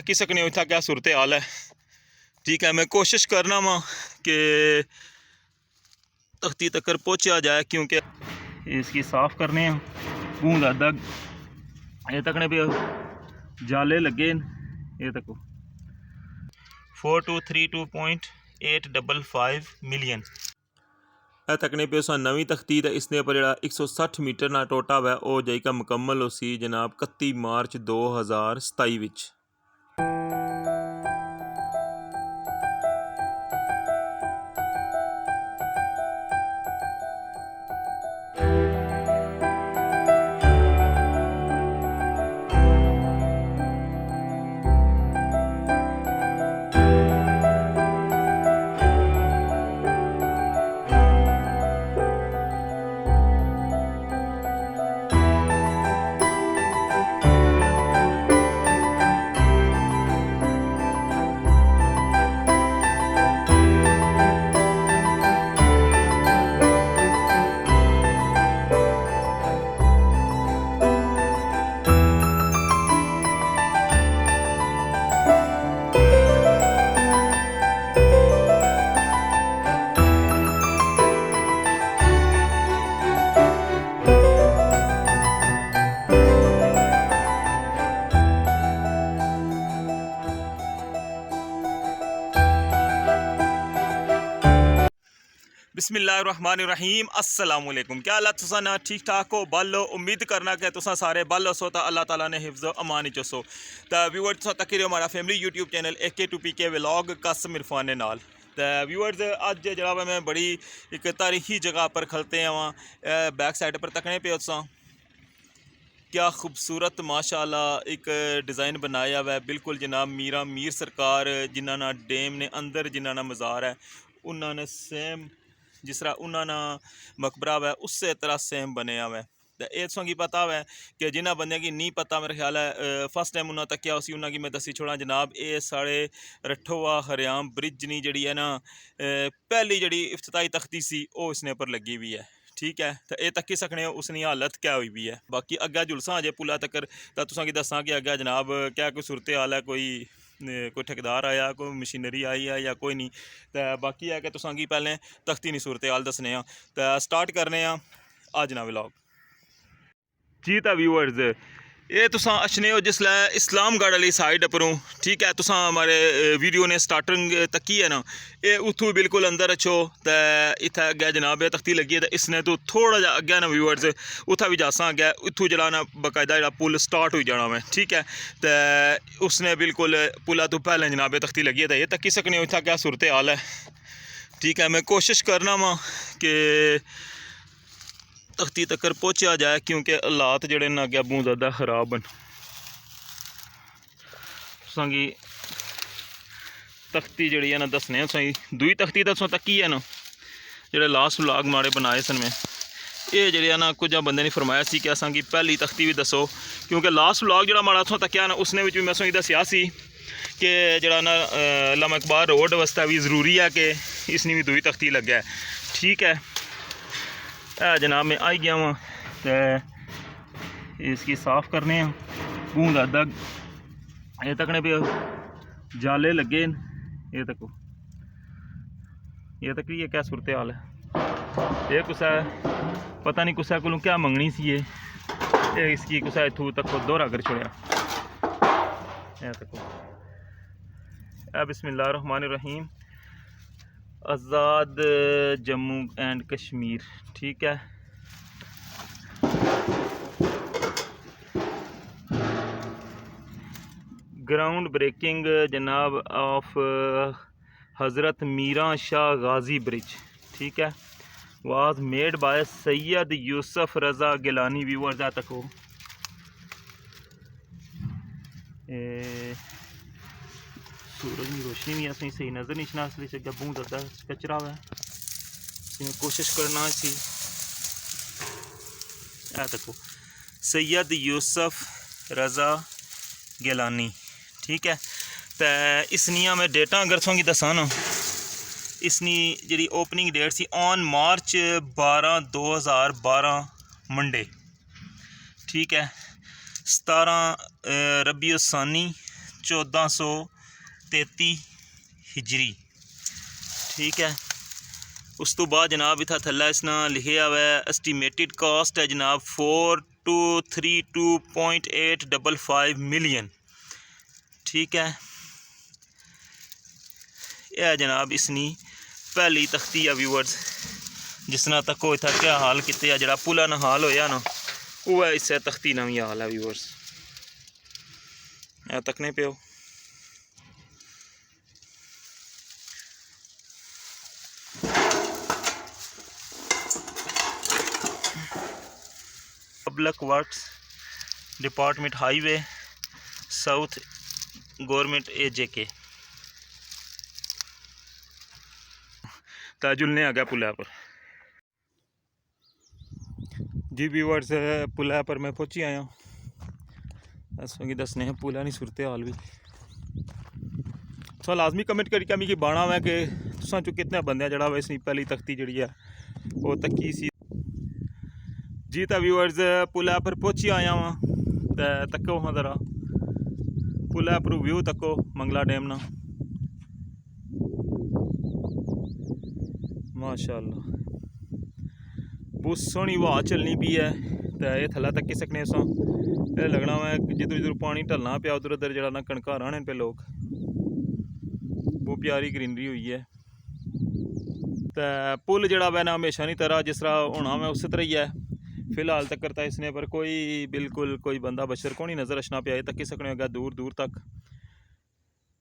तकी सकने हो इतना क्या सूरत हाल है। ठीक है, मैं कोशिश करना वा कि तख्ती तक पहुँचा जाए, क्योंकि इसकी साफ़ करने हैं बूंद अदा ये तकने पे जाले लगे ये तक 4232.855 मिलियन तकने पे उस नवी तख्ती है। इसने पर जो 160 मीटर ना टोटा वै वो जाइका मुकम्मल हो सी जनाब 31 मार्च 2027 विच। बिस्मिल्लाहिर्रहमानिर्रहीम। अस्सलामुअलैकुम। क्या हालत तुसा ना ठीक ठाक हो बल उम्मीद करना कि तुसा सारे बल सो तो अल्लाह ताला ने हिफ्ज़ अमान चसो। तो व्यूअर्स तुसा तक हमारा family YouTube channel AK2PK vlog कसम इरफान नाल। तो व्यूअर्स अज जनाब मैं बड़ी एक तारीखी जगह पर खलते हैं वहाँ बैक साइड पर तकने पे तुसा क्या खूबसूरत माशाल्लाह एक डिज़ाइन बनाया हुआ है बिल्कुल जनाब मीर सरकार जिन्हों ना डैम ने अंदर जिन्हों ना मज़ार है उन्होंने सेम जिस तरह उन्होंने मकबरा है उससे तरह सेम बनया हुआ है। तो ये तुसें पता है कि जिन्होंने बंदे की नहीं पता मेरे ख्याल है फर्स्ट टाइम उन्होंने तक क्या उसी उन्होंने मैं दसी छोड़ा जनाब ये साढ़े रठोवा हरियाम ब्रिज नहीं जी है ना पहली जी इफ्तिताई तख्ती सी वो इसने पर लगी हुई है। ठीक है, तो ये तक्की सकने हो उसकी हालत क्या हुई भी है। बाकी अग्गे जुलसा अजे पुला तक तो तुसें दसा कि अग्गे जनाब क्या कोई सूरत हाल है, कोई ठेकेदार आया, कोई मशीनरी आई है या कोई नहीं। तो बाकी है कि तुसें पहले तख्ती नहीं सूरत हाल दसने। तो स्टार्ट करने अज ना व्लॉग जी। तो व्यूअर्स ये तुसा अच्छने हो जिसलै इस्लामगढ़ वाली साइड परों। ठीक है, तुसा हमारे वीडियो ने स्टार्टिंग तकी है ना ये उतू बिल्कुल अंदर अच्छो तो इत्थै अग्गै जनाब तख्ती लगी है। तो इसने तो थोड़ा जा अग्गै ना व्यूअर्स उत्थै भी जासा अग्गै उत्थू जरा ना बाकायदा जो पुल स्टार्ट हो जाना मैं। ठीक है, तो उसने बिल्कुल पुला तो पहले जनाब तख्ती लगी है। तो ये तक्की सकने हो इत्थै क्या सूरत हाल है। ठीक है, मैं कोशिश करना वा कि तख्ती तक पहुँचा जाए, क्योंकि हालात जोड़े ना अग्गै बहुत ज़्यादा खराब न। तुसेंगी तख्ती जी है ना दसने तुसेंगी दूई तख्ती तो तुसें तक्की है ना जो लास्ट व्लॉग माड़े बनाए सन में ये जी ना कुछ बंदे ने फरमाया सी कि असांगी पहली तख्ती भी दसो, क्योंकि लास्ट व्लॉग जो माड़ा तुसें तक्या ना उसने भी मैं तुसेंगी दसिया सी कि जरा ना अल्लामा इकबाल रोड वास्ते भी जरूरी है कि इसनी भी दूई तख्ती लगे। ठीक है, जनाब मैं आई गया वहाँ तो इसकी साफ़ करने हैं बूंद अदा ये तकने पे जाले लगे ये तको ये तक ये क्या सूरत हाल है। ये कुसा पता नहीं कुसा को क्या मंगनी सी ये इसकी कुसा इथू तक दोहरा कर छोड़ा ये तको। बिस्मिल्लाहिर्रहमानिर्रहीम। आज़ाद जम्मू एंड कश्मीर। ठीक है, ग्राउंड ब्रेकिंग जनाब ऑफ हज़रत मीरा शाह गाजी ब्रिज। ठीक है, was made by Syed Yusuf Raza Gilani. Viewers आ तक हो सूरज की रोशनी भी असली सही नज़र नहीं छना असली से बहुत ज़्यादा कचरा हुआ है। कोशिश करना सी आ तको सैयद यूसुफ रज़ा गिलानी। ठीक है, तो इसनिया मैं डेटा अगर तुसेंगी दसा ना इसनी जी ओपनिंग डेट सी ऑन मार्च 12 2012 मंडे। ठीक है, 17 रबी सानी 1433 हिजरी। ठीक है, उस तो बाद जनाब इतना थल्ला इसना लिखे हुआ है एस्टीमेटेड कॉस्ट है जनाब 4232.855 मिलियन। ठीक है, यह जनाब इसनी पहली तख्ती है व्यूअर्स, जिसना तको इतना क्या हाल किते जरा पुला ना हाल होया ना वो है इससे तख्ती ना भी हाल है व्यूअर्स। तकने पे public works department highway south government AJK Tajul ने आ गया पुला पर। जी व्यूअर्स पुला पर मैं पहुंची आया हूँ दसने हैं पुला नहीं सूरत हाल भी। तो लाजमी कमेंट करके मिगी बाना है कि तुसां चो कितने बंदे जड़ा वा इसनी पहली तख्ती जड़ी है वो तक्की सी। जी तो व्यूअर्स पुला पर पहुंची आया वहाँ तो तको हाँ ज़रा पुला पर व्यू तको मंगला डैम ना माशाअल्लाह बहुत सोहनी हवा चलनी पी है। तो ये थल्ला तक्की सकने सो ये लगना वा जिधर जिधर पानी ढलना पिया उधर उधर जरा ना कणका राहने पे लोग। बहुत प्यारी ग्रीनरी हुई है। तो पुल जड़ा वै ना हमेशा नहीं तरह जिस तरह होना मैं उस तरह ही है। फिलहाल तक करता इसने पर कोई बिल्कुल कोई बंदा बशर को नहीं नज़र अचना पिया तक सकने होगा दूर दूर तक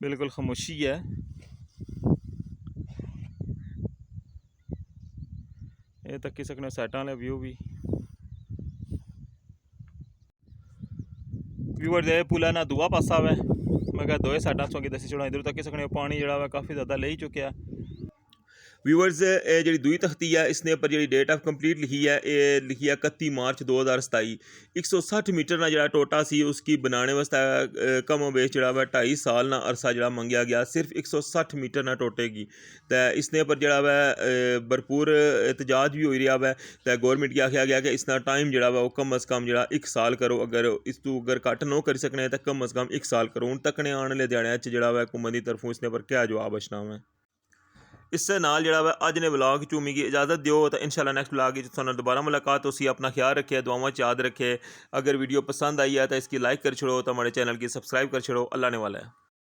बिल्कुल खामोशी है। ये तक सकने साइटा वाले व्यू भी व्यूअर दे पुला ना दूआ पासा वै मैं क्या दोए साइडा चौंकी दसी छोड़ा इधर तक सकने पानी जड़ा वा काफ़ी ज़्यादा ले ही चुका। व्यूअर्स जी दुई तख्ती है इसने पर जी डेट ऑफ कंप्लीट लिखी है ये लिखी है 31 मार्च 2027। 160 मीटर ना जरा टोटा सी उसकी बनाने वास्ते कम बेश जरा वा 2.5 साल ना अरसा जरा मंगया गया सिर्फ 160 मीटर ना टोटेगी। तो इसने पर जरा वा भरपूर एहतजाज भी हो रहा है। तो गौरमेंट की आख्या गया कि इसना टाइम जरा वा कम अज़ कम जरा 1 साल करो अगर इस तू अगर घट न कर सकने तो कम अज़ कम 1 साल करो। हूँ तकने आने वाले ध्यान जरा वा हुकूमत की तरफों इसने पर क्या जवाब बचना है। इससे नाल जड़ा वा अज ने व्लॉग चू मिगी इजाज़त दियो तो इंशाल्लाह नेक्स्ट व्लॉग तुहानू दोबारा मुलाकात होसी। अपना ख्याल रखे दुआवां च याद रखे। अगर वीडियो पसंद आई है तो इसकी लाइक कर छोड़ो तो हमारे चैनल की सब्सक्राइब कर छोड़ो। अल्लाह ने वाला है।